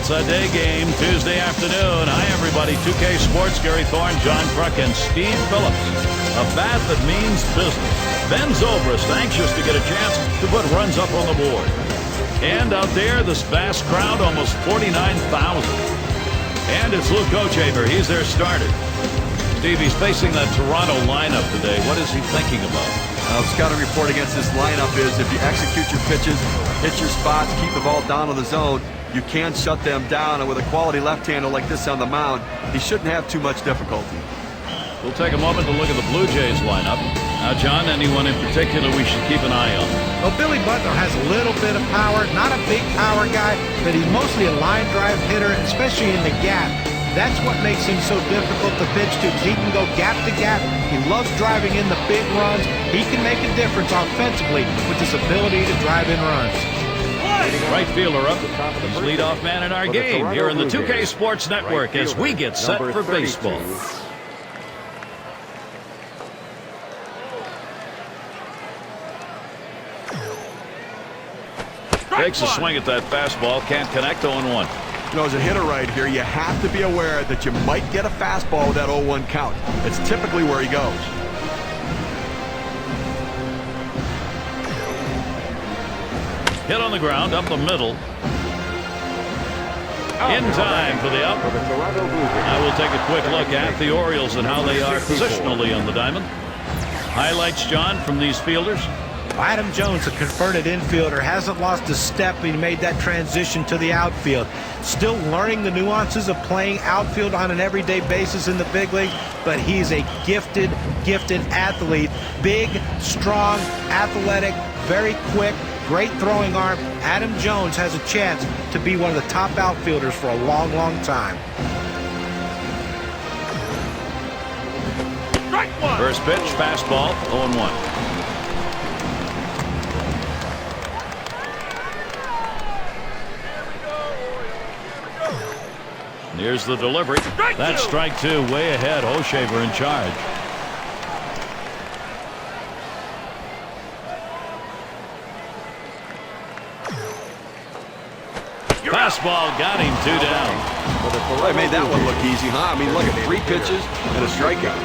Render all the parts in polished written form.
It's a day game Tuesday afternoon. Hi, everybody. 2K Sports, Gary Thorne, John Kruk, and Steve Phillips. A bat that means business. Ben Zobrist anxious to get a chance to put runs up on the board. And out there, this vast crowd, almost 49,000. And it's Luke Kochaber. He's their starter. Steve, he's facing that Toronto lineup today. What is he thinking about? Scouting report against this lineup is if you execute your pitches, hit your spots, keep the ball down to the zone, you can shut them down. And with a quality left-hander like this on the mound, he shouldn't have too much difficulty. We'll take a moment to look at the Blue Jays lineup. Now, John, anyone in particular we should keep an eye on? Well, Billy Butler has a little bit of power, not a big power guy, but he's mostly a line drive hitter, especially in the gap. That's what makes him so difficult to pitch to, because he can go gap to gap. He loves driving in the big runs. He can make a difference offensively with his ability to drive in runs. Right fielder up. He's leadoff man in our game here in the 2K Sports Network as we get set for baseball. Takes a swing at that fastball. Can't connect. 0-1. You know, as a hitter right here, you have to be aware that you might get a fastball with that 0-1 count. It's typically where he goes. Hit on the ground, up the middle. In time for the out. I will take a quick look at the Orioles and how they are positionally on the diamond. Highlights, John, from these fielders. Adam Jones, a converted infielder, hasn't lost a step. He made that transition to the outfield. Still learning the nuances of playing outfield on an everyday basis in the big league, but he's a gifted athlete. Big, strong, athletic, very quick, great throwing arm. Adam Jones has a chance to be one of the top outfielders for a long, long time. First pitch, fastball, 0-1. Here's the delivery. That's strike two, way ahead. Kochaber in charge. Fastball got him, 2 down. Well, they made that one look easy, huh? I mean, look at 3 pitches and a strikeout.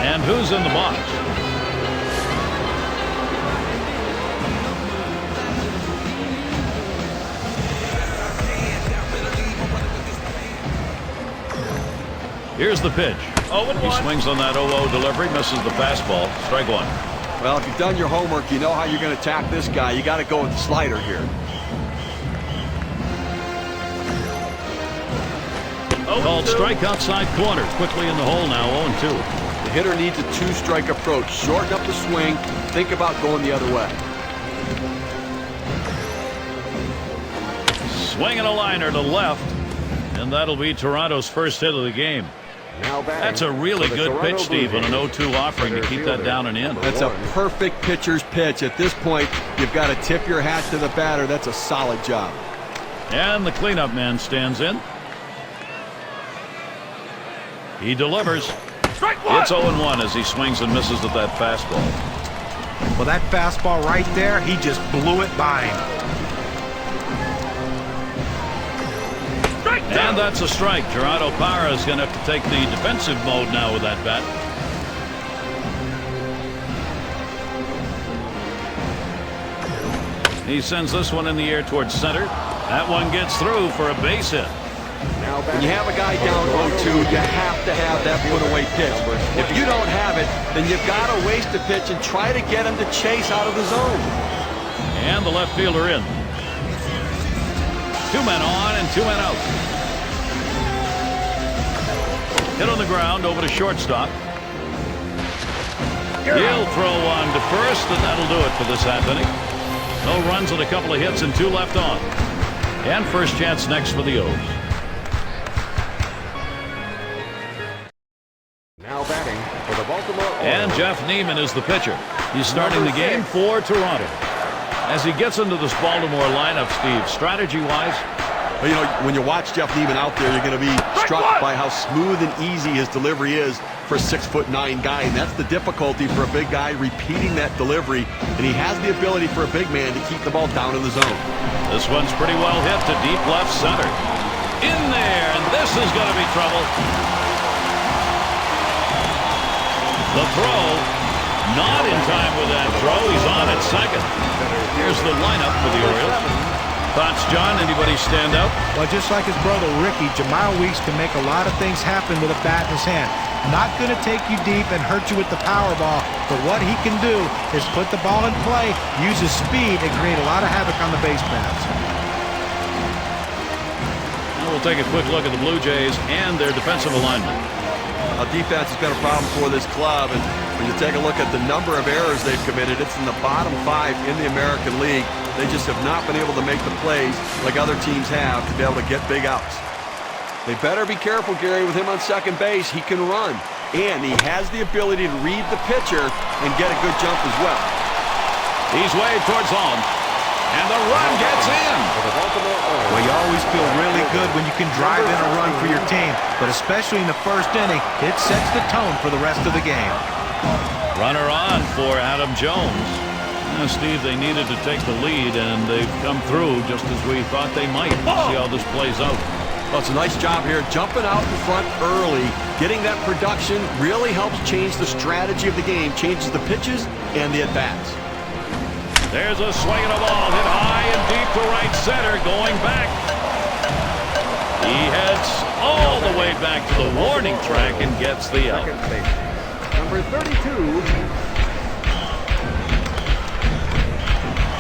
And who's in the box? Here's the pitch. He swings on that 0-0 delivery, misses the fastball. Strike one. Well, if you've done your homework, you know how you're going to attack this guy. You got to go with the slider here. Called strike outside corner. Quickly in the hole now, 0-2. The hitter needs a 2-strike approach. Shorten up the swing. Think about going the other way. Swinging a liner to left. And that'll be Toronto's first hit of the game. That's a really good pitch, Steve, on an 0-2 offering to keep that down and in. That's a perfect pitcher's pitch. At this point, you've got to tip your hat to the batter. That's a solid job. And the cleanup man stands in. He delivers. It's 0-1 as he swings and misses at that fastball. Well, that fastball right there, he just blew it by him. And that's a strike. Gerardo Parra is going to have to take the defensive mode now with that bat. He sends this one in the air towards center. That one gets through for a base hit. When you have a guy down 0-2, you have to have that put-away pitch. If you don't have it, then you've got to waste the pitch and try to get him to chase out of the zone. And the left fielder in. 2 men on and 2 men out. Hit on the ground over to shortstop. He'll throw on to first, and that'll do it for this half inning. No runs and a couple of hits and 2 left on. And first chance next for the O's. Now batting for the Baltimore Orioles. And Jeff Neiman is the pitcher. He's starting the game for Toronto. As he gets into this Baltimore lineup, Steve, strategy-wise, But, you know, when you watch Jeff Neiman out there, you're going to be struck by how smooth and easy his delivery is for a 6'9" guy. And that's the difficulty for a big guy repeating that delivery. And he has the ability for a big man to keep the ball down in the zone. This one's pretty well hit to deep left center. In there, and this is going to be trouble. The throw, not in time with that throw. He's on at second. Here's the lineup for the Orioles. Thoughts, John? Anybody stand out? Well, just like his brother Ricky, Jamal Weeks can make a lot of things happen with a bat in his hand. Not going to take you deep and hurt you with the power ball, but what he can do is put the ball in play, use his speed, and create a lot of havoc on the base paths. We'll take a quick look at the Blue Jays and their defensive alignment. Defense has been a problem for this club, and when you take a look at the number of errors they've committed, it's in the bottom 5 in the American League. They just have not been able to make the plays like other teams have to be able to get big outs. They better be careful, Gary, with him on second base. He can run, and he has the ability to read the pitcher and get a good jump as well. He's waved towards home, and the run gets in. Well, you always feel really good when you can drive in a run for your team, but especially in the first inning, it sets the tone for the rest of the game. Runner on for Adam Jones. Steve, they needed to take the lead, and they've come through just as we thought they might. See how this plays out. Well, it's a nice job here, jumping out in front early. Getting that production really helps change the strategy of the game, changes the pitches and the at-bats. There's a swing and a ball hit high and deep to right center, going back. He heads all the way back to the warning track and gets the out. Number 32.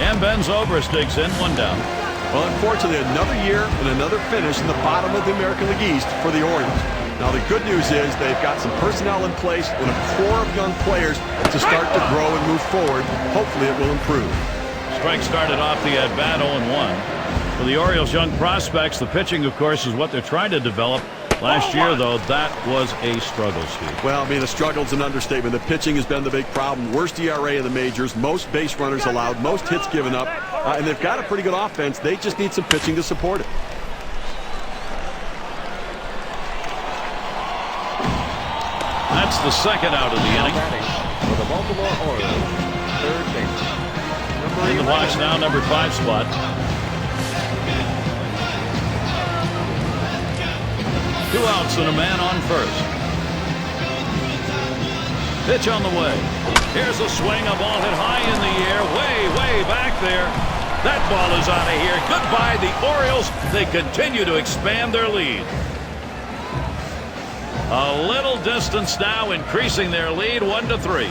And Ben Zobrist digs in, one down. Well, unfortunately, another year and another finish in the bottom of the American League East for the Orioles. Now, the good news is they've got some personnel in place and a core of young players to start to grow and move forward. Hopefully, it will improve. Strike started off the at-bat 0-1. For the Orioles' young prospects, the pitching, of course, is what they're trying to develop. Last year, though, that was a struggle, Steve. Well, I mean, a struggle's an understatement. The pitching has been the big problem. Worst ERA in the majors, most base runners allowed, most hits given up, and they've got a pretty good offense. They just need some pitching to support it. That's the second out of the inning. For the Baltimore Orioles, third base. In the box now, number 5 spot. Two outs and a man on first. Pitch on the way. Here's a swing, a ball hit high in the air, way back there. That ball is out of here. Goodbye, the Orioles. They continue to expand their lead. A little distance now, increasing their lead 1-3.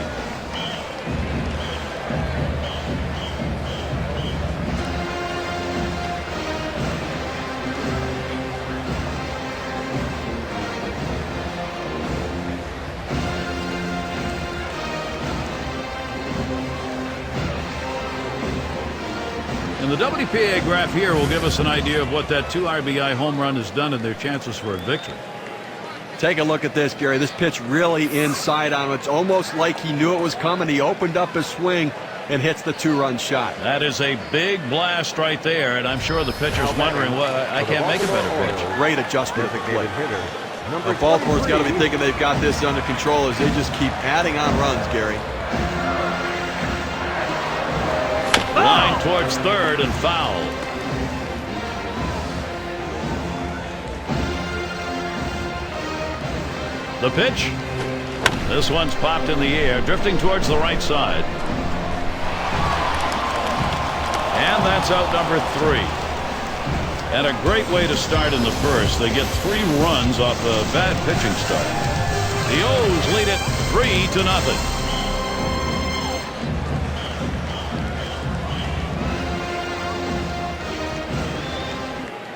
And the WPA graph here will give us an idea of what that 2 RBI home run has done and their chances for a victory. Take a look at this, Gary. This pitch really inside on him. It's almost like he knew it was coming. He opened up his swing and hits the 2-run shot. That is a big blast right there, and I'm sure the pitcher's wondering, well, I can't make a better pitch. Great adjustment of the plate. Baltimore's got to be thinking they've got this under control as they just keep adding on runs, Gary. Line towards third and foul. The pitch. This one's popped in the air, drifting towards the right side. And that's out number 3. And a great way to start in the first. They get 3 runs off a bad pitching start. The O's lead it 3-0.